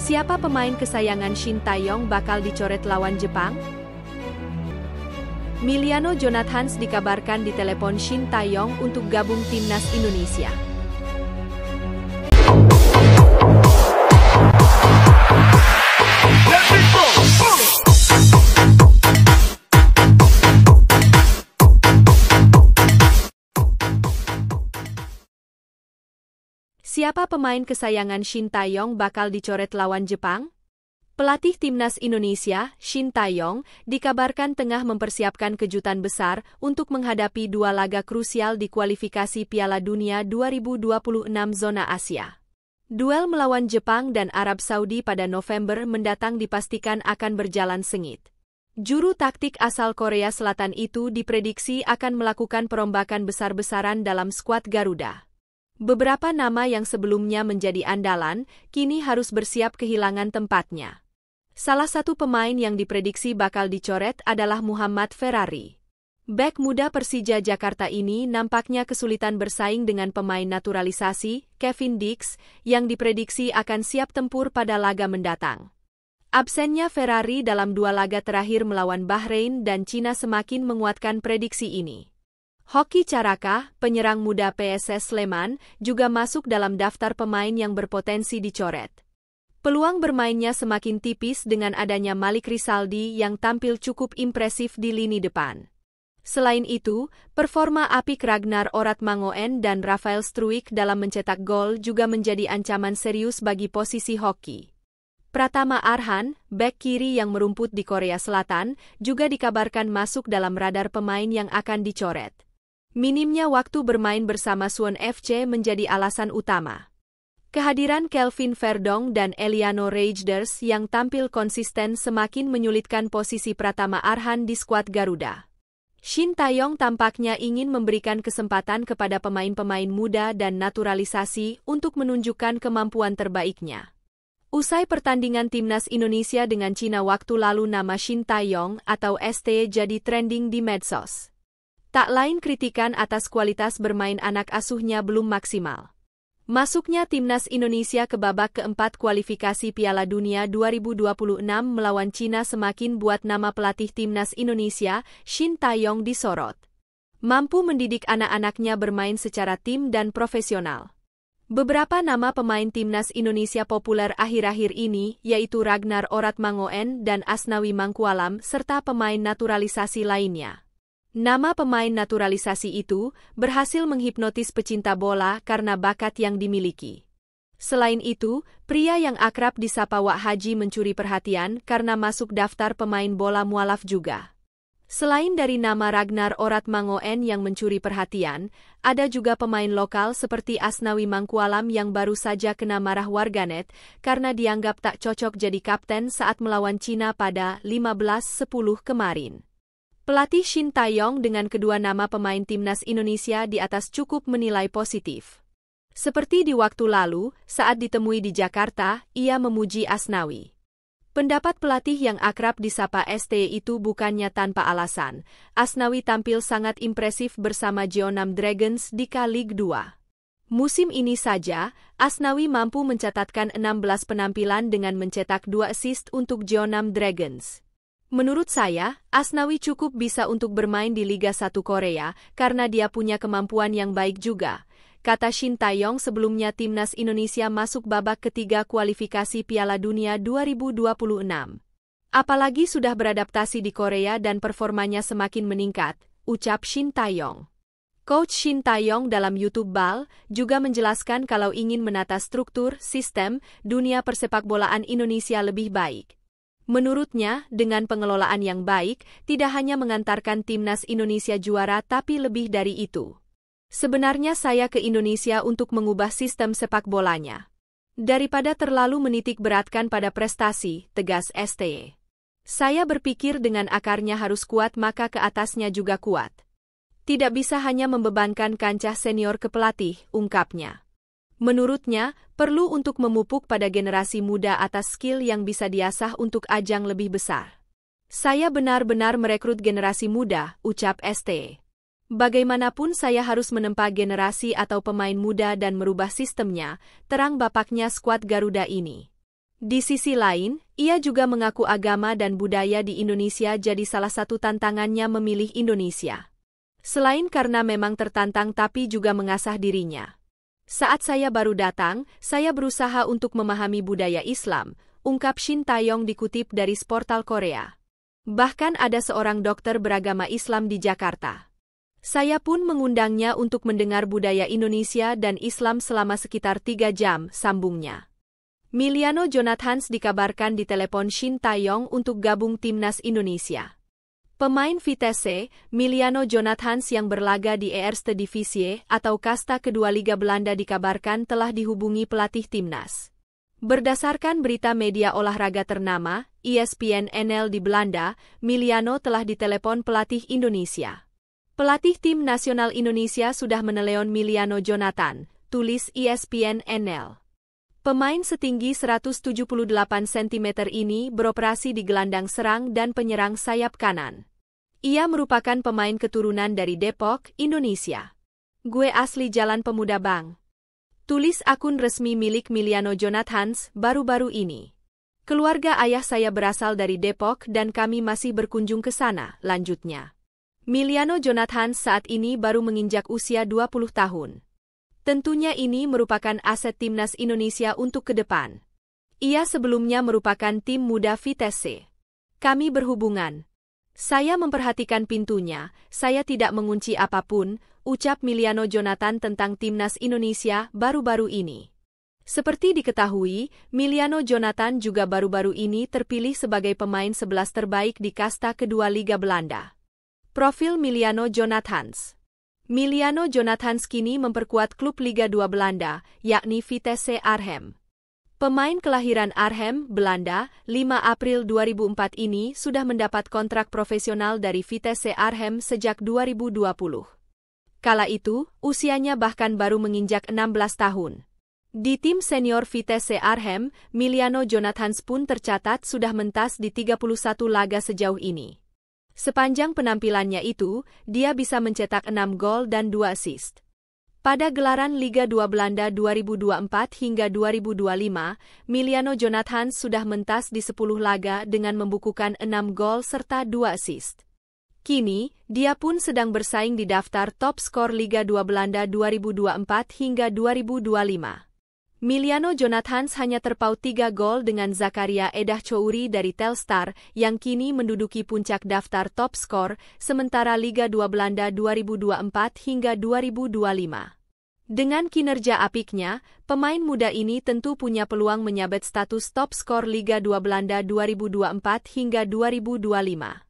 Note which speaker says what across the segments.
Speaker 1: Siapa pemain kesayangan Shin Tae-yong bakal dicoret lawan Jepang? Miliano Jonathans dikabarkan ditelepon Shin Tae-yong untuk gabung timnas Indonesia. Siapa pemain kesayangan Shin Tae-yong bakal dicoret lawan Jepang? Pelatih timnas Indonesia, Shin Tae-yong, dikabarkan tengah mempersiapkan kejutan besar untuk menghadapi dua laga krusial di kualifikasi Piala Dunia 2026 zona Asia. Duel melawan Jepang dan Arab Saudi pada November mendatang dipastikan akan berjalan sengit. Juru taktik asal Korea Selatan itu diprediksi akan melakukan perombakan besar-besaran dalam skuad Garuda. Beberapa nama yang sebelumnya menjadi andalan, kini harus bersiap kehilangan tempatnya. Salah satu pemain yang diprediksi bakal dicoret adalah Muhammad Ferrari. Bek muda Persija Jakarta ini nampaknya kesulitan bersaing dengan pemain naturalisasi, Kevin Dix, yang diprediksi akan siap tempur pada laga mendatang. Absennya Ferrari dalam dua laga terakhir melawan Bahrain dan Cina semakin menguatkan prediksi ini. Hoki Caraka, penyerang muda PSS Sleman, juga masuk dalam daftar pemain yang berpotensi dicoret. Peluang bermainnya semakin tipis dengan adanya Malik Rizaldi yang tampil cukup impresif di lini depan. Selain itu, performa apik Ragnar Oratmangoen dan Rafael Struijk dalam mencetak gol juga menjadi ancaman serius bagi posisi Hoki. Pratama Arhan, bek kiri yang merumput di Korea Selatan, juga dikabarkan masuk dalam radar pemain yang akan dicoret. Minimnya waktu bermain bersama Suwon FC menjadi alasan utama. Kehadiran Kelvin Verdong dan Eliano Reijnders yang tampil konsisten semakin menyulitkan posisi Pratama Arhan di skuad Garuda. Shin Tae-yong tampaknya ingin memberikan kesempatan kepada pemain-pemain muda dan naturalisasi untuk menunjukkan kemampuan terbaiknya. Usai pertandingan timnas Indonesia dengan Cina waktu lalu, nama Shin Tae-yong atau ST jadi trending di medsos. Tak lain kritikan atas kualitas bermain anak asuhnya belum maksimal. Masuknya timnas Indonesia ke babak keempat kualifikasi Piala Dunia 2026 melawan Cina semakin buat nama pelatih timnas Indonesia, Shin Tae-yong, disorot. Mampu mendidik anak-anaknya bermain secara tim dan profesional. Beberapa nama pemain timnas Indonesia populer akhir-akhir ini yaitu Ragnar Oratmangoen dan Asnawi Mangkualam serta pemain naturalisasi lainnya. Nama pemain naturalisasi itu berhasil menghipnotis pecinta bola karena bakat yang dimiliki. Selain itu, pria yang akrab disapa Wak Haji mencuri perhatian karena masuk daftar pemain bola mualaf juga. Selain dari nama Ragnar Oratmangoen yang mencuri perhatian, ada juga pemain lokal seperti Asnawi Mangkualam yang baru saja kena marah warganet karena dianggap tak cocok jadi kapten saat melawan Cina pada 15-10 kemarin. Pelatih Shin Tae-yong dengan kedua nama pemain timnas Indonesia di atas cukup menilai positif. Seperti di waktu lalu, saat ditemui di Jakarta, ia memuji Asnawi. Pendapat pelatih yang akrab disapa ST itu bukannya tanpa alasan. Asnawi tampil sangat impresif bersama Jeonnam Dragons di K-League 2. Musim ini saja, Asnawi mampu mencatatkan 16 penampilan dengan mencetak 2 assist untuk Jeonnam Dragons. Menurut saya, Asnawi cukup bisa untuk bermain di Liga 1 Korea karena dia punya kemampuan yang baik juga, kata Shin Tae-yong sebelumnya timnas Indonesia masuk babak ketiga kualifikasi Piala Dunia 2026. Apalagi sudah beradaptasi di Korea dan performanya semakin meningkat, ucap Shin Tae-yong. Coach Shin Tae-yong dalam YouTube Ball juga menjelaskan kalau ingin menata struktur, sistem, dunia persepakbolaan Indonesia lebih baik. Menurutnya, dengan pengelolaan yang baik, tidak hanya mengantarkan timnas Indonesia juara tapi lebih dari itu. Sebenarnya saya ke Indonesia untuk mengubah sistem sepak bolanya. Daripada terlalu menitik beratkan pada prestasi, tegas ST. Saya berpikir dengan akarnya harus kuat maka ke atasnya juga kuat. Tidak bisa hanya membebankan kancah senior ke pelatih, ungkapnya. Menurutnya, perlu untuk memupuk pada generasi muda atas skill yang bisa diasah untuk ajang lebih besar. Saya benar-benar merekrut generasi muda, ucap ST. Bagaimanapun saya harus menempa generasi atau pemain muda dan merubah sistemnya, terang bapaknya skuad Garuda ini. Di sisi lain, ia juga mengaku agama dan budaya di Indonesia jadi salah satu tantangannya memilih Indonesia. Selain karena memang tertantang tapi juga mengasah dirinya. Saat saya baru datang, saya berusaha untuk memahami budaya Islam, ungkap Shin Tae-yong dikutip dari Sportal Korea. Bahkan ada seorang dokter beragama Islam di Jakarta. Saya pun mengundangnya untuk mendengar budaya Indonesia dan Islam selama sekitar 3 jam, sambungnya. Miliano Jonathans dikabarkan ditelepon Shin Tae-yong untuk gabung timnas Indonesia. Pemain Vitesse, Miliano Jonathans yang berlaga di Eerste Divisie atau kasta kedua Liga Belanda dikabarkan telah dihubungi pelatih timnas. Berdasarkan berita media olahraga ternama, ESPN NL di Belanda, Miliano telah ditelepon pelatih Indonesia. Pelatih tim nasional Indonesia sudah menelpon Miliano Jonathan, tulis ESPN NL. Pemain setinggi 178 cm ini beroperasi di gelandang serang dan penyerang sayap kanan. Ia merupakan pemain keturunan dari Depok, Indonesia. Gue asli Jalan Pemuda Bang. Tulis akun resmi milik Miliano Jonathans baru-baru ini. Keluarga ayah saya berasal dari Depok dan kami masih berkunjung ke sana, lanjutnya. Miliano Jonathans saat ini baru menginjak usia 20 tahun. Tentunya ini merupakan aset timnas Indonesia untuk ke depan. Ia sebelumnya merupakan tim muda Vitesse. Kami berhubungan. Saya memperhatikan pintunya, saya tidak mengunci apapun, ucap Miliano Jonathan tentang timnas Indonesia baru-baru ini. Seperti diketahui, Miliano Jonathan juga baru-baru ini terpilih sebagai pemain 11 terbaik di kasta kedua Liga Belanda. Profil Miliano Jonathans. Miliano Jonathans kini memperkuat klub Liga 2 Belanda, yakni Vitesse Arnhem. Pemain kelahiran Arnhem, Belanda, 5 April 2004 ini sudah mendapat kontrak profesional dari Vitesse Arnhem sejak 2020. Kala itu, usianya bahkan baru menginjak 16 tahun. Di tim senior Vitesse Arnhem, Miliano Jonathans pun tercatat sudah mentas di 31 laga sejauh ini. Sepanjang penampilannya itu, dia bisa mencetak 6 gol dan 2 assist. Pada gelaran Liga 2 Belanda 2024 hingga 2025, Miliano Jonathans sudah mentas di 10 laga dengan membukukan 6 gol serta 2 assist. Kini, dia pun sedang bersaing di daftar top skor Liga 2 Belanda 2024 hingga 2025. Miliano Jonathans hanya terpaut 3 gol dengan Zakaria Edah Chouri dari Telstar yang kini menduduki puncak daftar top skor sementara Liga 2 Belanda 2024 hingga 2025. Dengan kinerja apiknya, pemain muda ini tentu punya peluang menyabet status top skor Liga 2 Belanda 2024 hingga 2025.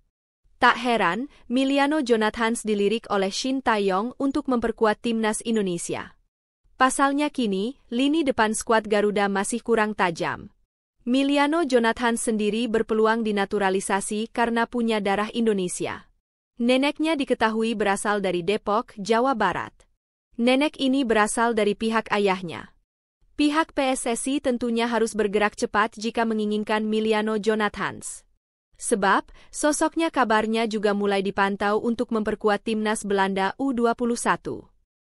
Speaker 1: Tak heran, Miliano Jonathans dilirik oleh Shin Tae-yong untuk memperkuat timnas Indonesia. Pasalnya kini, lini depan skuad Garuda masih kurang tajam. Miliano Jonathans sendiri berpeluang dinaturalisasi karena punya darah Indonesia. Neneknya diketahui berasal dari Depok, Jawa Barat. Nenek ini berasal dari pihak ayahnya. Pihak PSSI tentunya harus bergerak cepat jika menginginkan Miliano Jonathans. Sebab, sosoknya kabarnya juga mulai dipantau untuk memperkuat timnas Belanda U21.